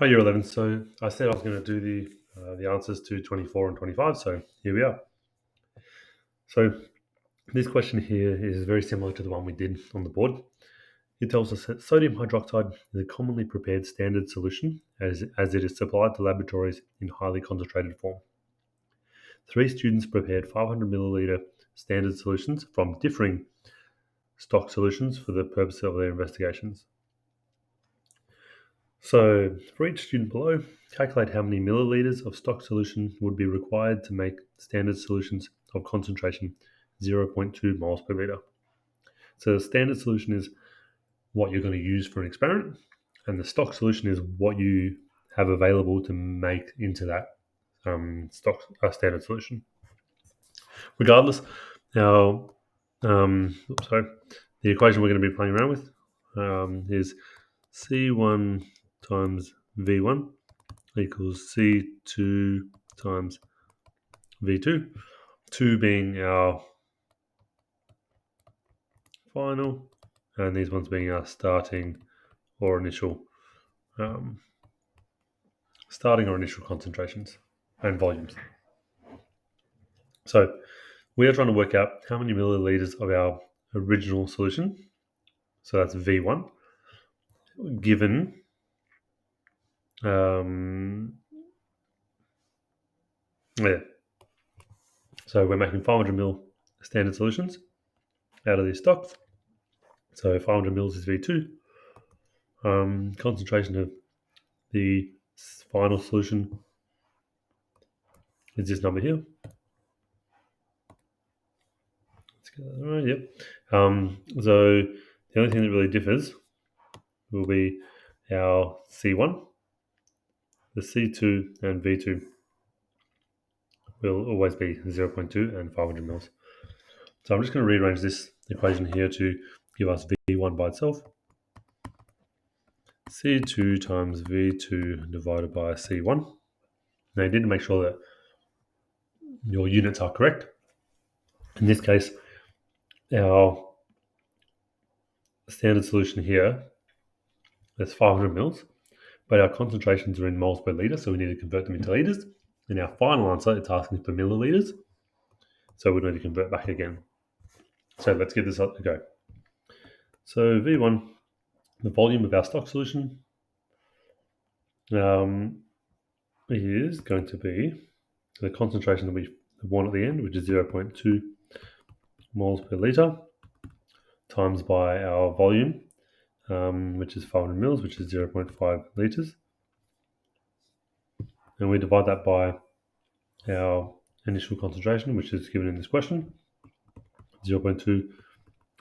Hi, year 11. So I said I was going to do the answers to 24 and 25. So here we are. So this question here is very similar to the one we did on the board. It tells us that sodium hydroxide is a commonly prepared standard solution as it is supplied to laboratories in highly concentrated form. 3 students prepared 500 milliliter standard solutions from differing stock solutions for the purpose of their investigations. So for each student below, calculate how many milliliters of stock solution would be required to make standard solutions of concentration 0.2 moles per liter. So the standard solution is what you're going to use for an experiment, and the stock solution is what you have available to make into that standard solution. Regardless, now, the equation we're going to be playing around with is C1 times V1 equals C2 times V2, 2 being our final, and these ones being our starting or initial concentrations and volumes. So we are trying to work out how many milliliters of our original solution, so that's V1, given So we're making 500 ml standard solutions out of these stocks. So 500 mils is V2. Concentration of the final solution is this number here. Let's get that right. Yep. So the only thing that really differs will be our C1, the C2 and V2 will always be 0.2 and 500 mils. So I'm just going to rearrange this equation here to give us V1 by itself. C2 times V2 divided by C1. Now you need to make sure that your units are correct. In this case, our standard solution here is 500 mils, but our concentrations are in moles per litre, so we need to convert them into litres. In our final answer, it's asking for millilitres, so we need to convert back again. So let's give this a go. So V1, the volume of our stock solution, is going to be the concentration that we want at the end, which is 0.2 moles per litre, times by our volume, which is 500 mils, which is 0.5 litres. And we divide that by our initial concentration, which is given in this question, 0.2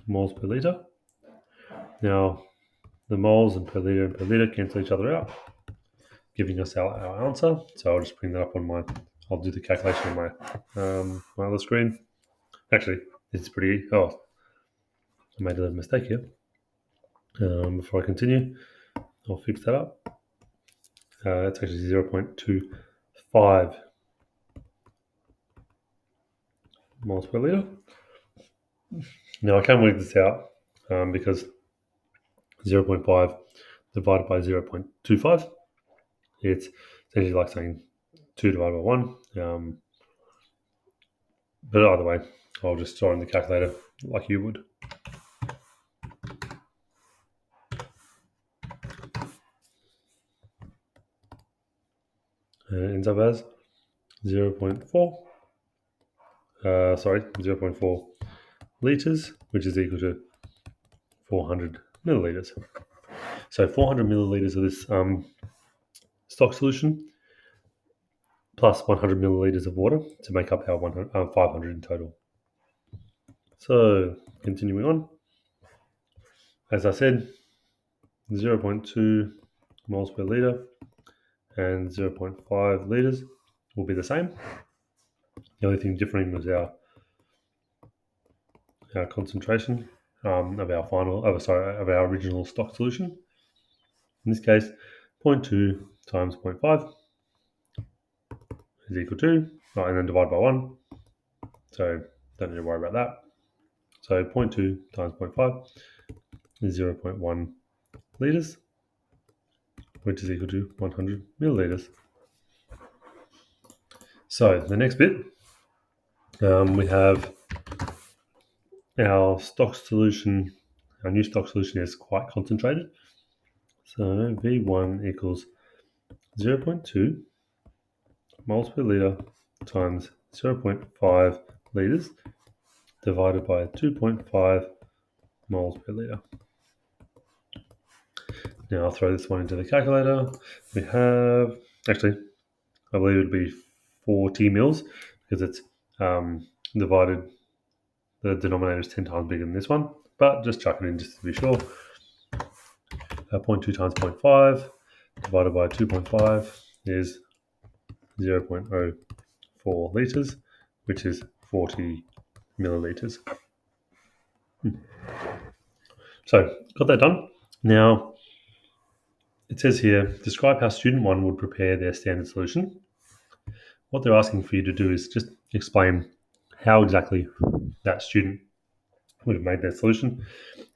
moles per litre. Now, the moles and per litre cancel each other out, giving us our answer. So I'll just bring that up on I'll do the calculation on my other screen. Actually, it's pretty, I made a mistake here. Before I continue, I'll fix that up. It's actually 0.25 moles per litre. Now I can work this out because 0.5 divided by 0.25, it's essentially like saying 2 divided by 1. But either way, I'll just throw in the calculator like you would. And it ends up as 0.4 litres, which is equal to 400 millilitres. So 400 millilitres of this stock solution plus 100 millilitres of water to make up our 500 in total. So continuing on, as I said, 0.2 moles per litre and 0.5 litres will be the same. The only thing differing was our concentration of our original stock solution. In this case, 0.2 times 0.5 is equal to, and then divide by 1. So don't need to worry about that. So 0.2 times 0.5 is 0.1 litres. which is equal to 100 milliliters. So the next bit, we have our stock solution. Our new stock solution is quite concentrated. So V1 equals 0.2 moles per liter times 0.5 liters divided by 2.5 moles per liter. Now I'll throw this one into the calculator. We have, actually, I believe it would be 40 mils because it's divided, the denominator is 10 times bigger than this one, but just chuck it in just to be sure. 0.2 times 0.5 divided by 2.5 is 0.04 litres, which is 40 millilitres. So, got that done. Now, it says here, describe how student 1 would prepare their standard solution. What they're asking for you to do is just explain how exactly that student would have made their solution.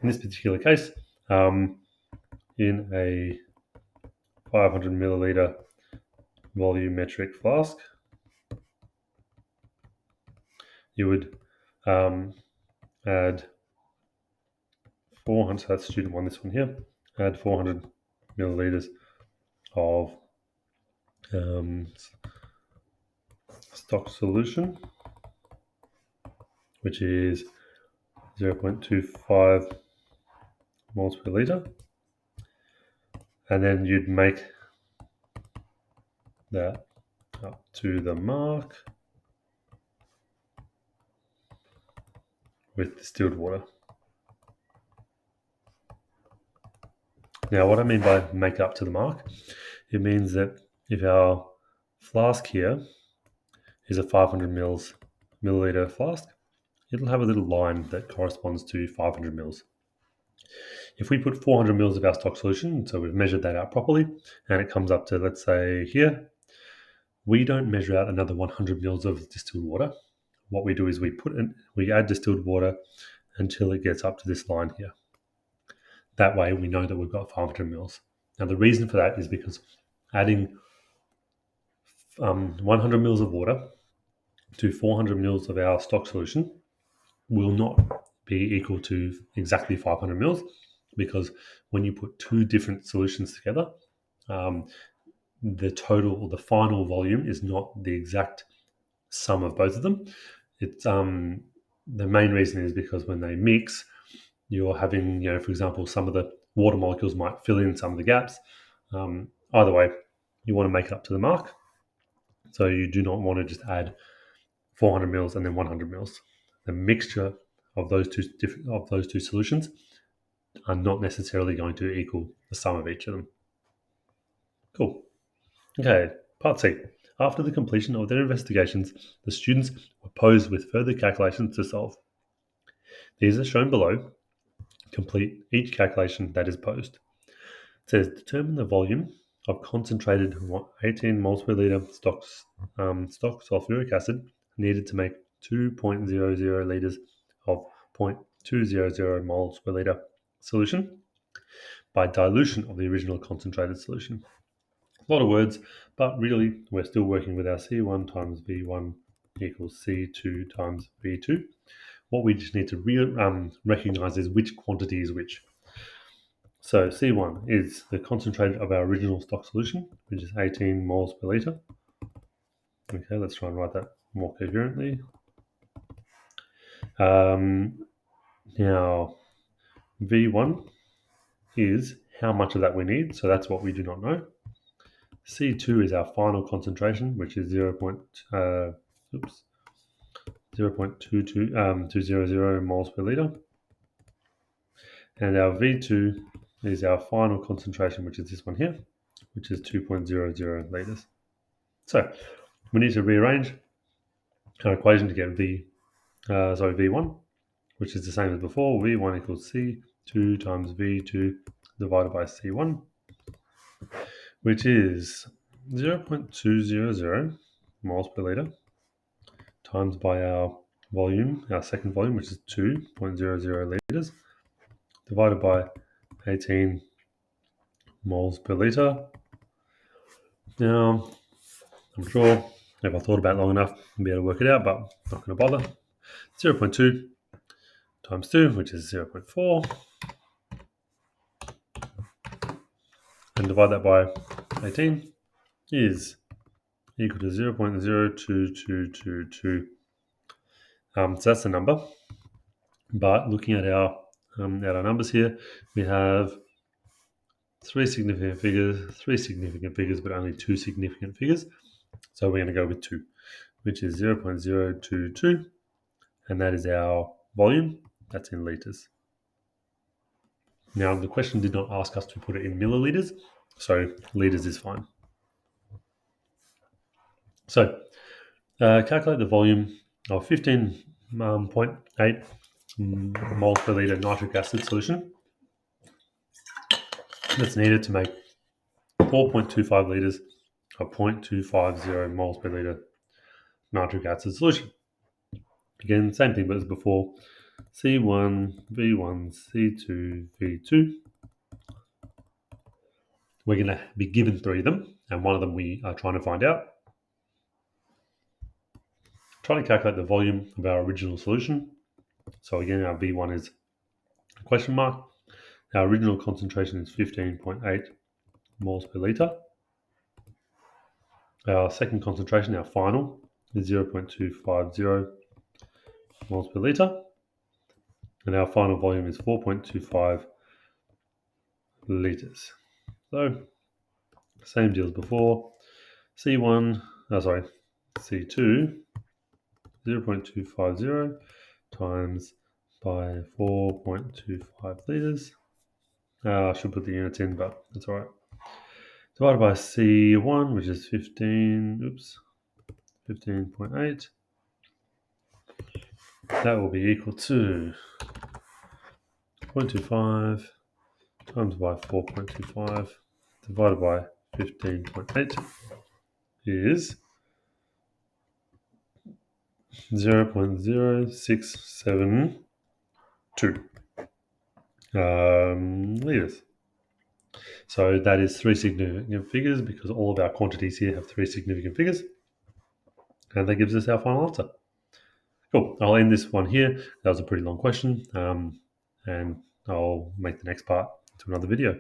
In this particular case, in a 500 milliliter volumetric flask, you would add 400, so that's student 1, this one here, add 400 milliliters of stock solution, which is 0.25 moles per liter, and then you'd make that up to the mark with distilled water. Now, what I mean by make up to the mark, it means that if our flask here is a 500 milliliter flask, it'll have a little line that corresponds to 500 mils. If we put 400 mils of our stock solution, so we've measured that out properly, and it comes up to, let's say, here, we don't measure out another 100 mils of distilled water. What we do is we add distilled water until it gets up to this line here. That way we know that we've got 500 mils. Now the reason for that is because adding 100 mils of water to 400 mils of our stock solution will not be equal to exactly 500 mils, because when you put two different solutions together, the total or the final volume is not the exact sum of both of them. It's the main reason is because when they mix, you're having, for example, some of the water molecules might fill in some of the gaps. Either way, you want to make it up to the mark. So you do not want to just add 400 mils and then 100 mils. The mixture of those two solutions are not necessarily going to equal the sum of each of them. Cool. Okay, part C. After the completion of their investigations, the students were posed with further calculations to solve. These are shown below. Complete each calculation that is posed. It says determine the volume of concentrated 18 moles per liter stock sulfuric acid needed to make 2.00 liters of 0.200 moles per liter solution by dilution of the original concentrated solution. A lot of words, but really we're still working with our C1 times V1 equals C2 times V2. What we just need to recognize is which quantity is which. So C1 is the concentrate of our original stock solution, which is 18 moles per liter. Okay, let's try and write that more coherently. Now, V1 is how much of that we need, so that's what we do not know. C2 is our final concentration, which is 0.200 moles per liter. And our V2 is our final concentration, which is this one here, which is 2.00 liters. So we need to rearrange our equation to get V1, which is the same as before. V1 equals C2 times V2 divided by C1, which is 0.200 moles per liter times by our volume, our second volume, which is 2.00 liters, divided by 18 moles per liter Now, I'm sure if I thought about it long enough, I'd be able to work it out, but I'm not going to bother. 0.2 times 2, which is 0.4, and divide that by 18 is equal to 0.0222. So that's the number. But looking at our numbers here, we have three significant figures, but only two significant figures. So we're going to go with 2, which is 0.022, and that is our volume. That's in litres. Now, the question did not ask us to put it in milliliters, so litres is fine. So, calculate the volume of 15.8 moles per litre nitric acid solution that's needed to make 4.25 litres of 0.250 moles per litre nitric acid solution. Again, same thing but as before. C1, V1, C2, V2. We're going to be given 3 of them, and one of them we are trying to find out. Try to calculate the volume of our original solution. So again, our V1 is a question mark. Our original concentration is 15.8 moles per litre. Our second concentration, our final, is 0.250 moles per litre. And our final volume is 4.25 litres. So, same deal as before. C2, 0.250 times by 4.25 litres. I should put the units in, but that's all right. Divided by C1, which is 15.8. That will be equal to 0.25 times by 4.25 divided by 15.8 is 0.0672 litres. So that is 3 significant figures because all of our quantities here have 3 significant figures. And that gives us our final answer. Cool. I'll end this one here. That was a pretty long question. And I'll make the next part to another video.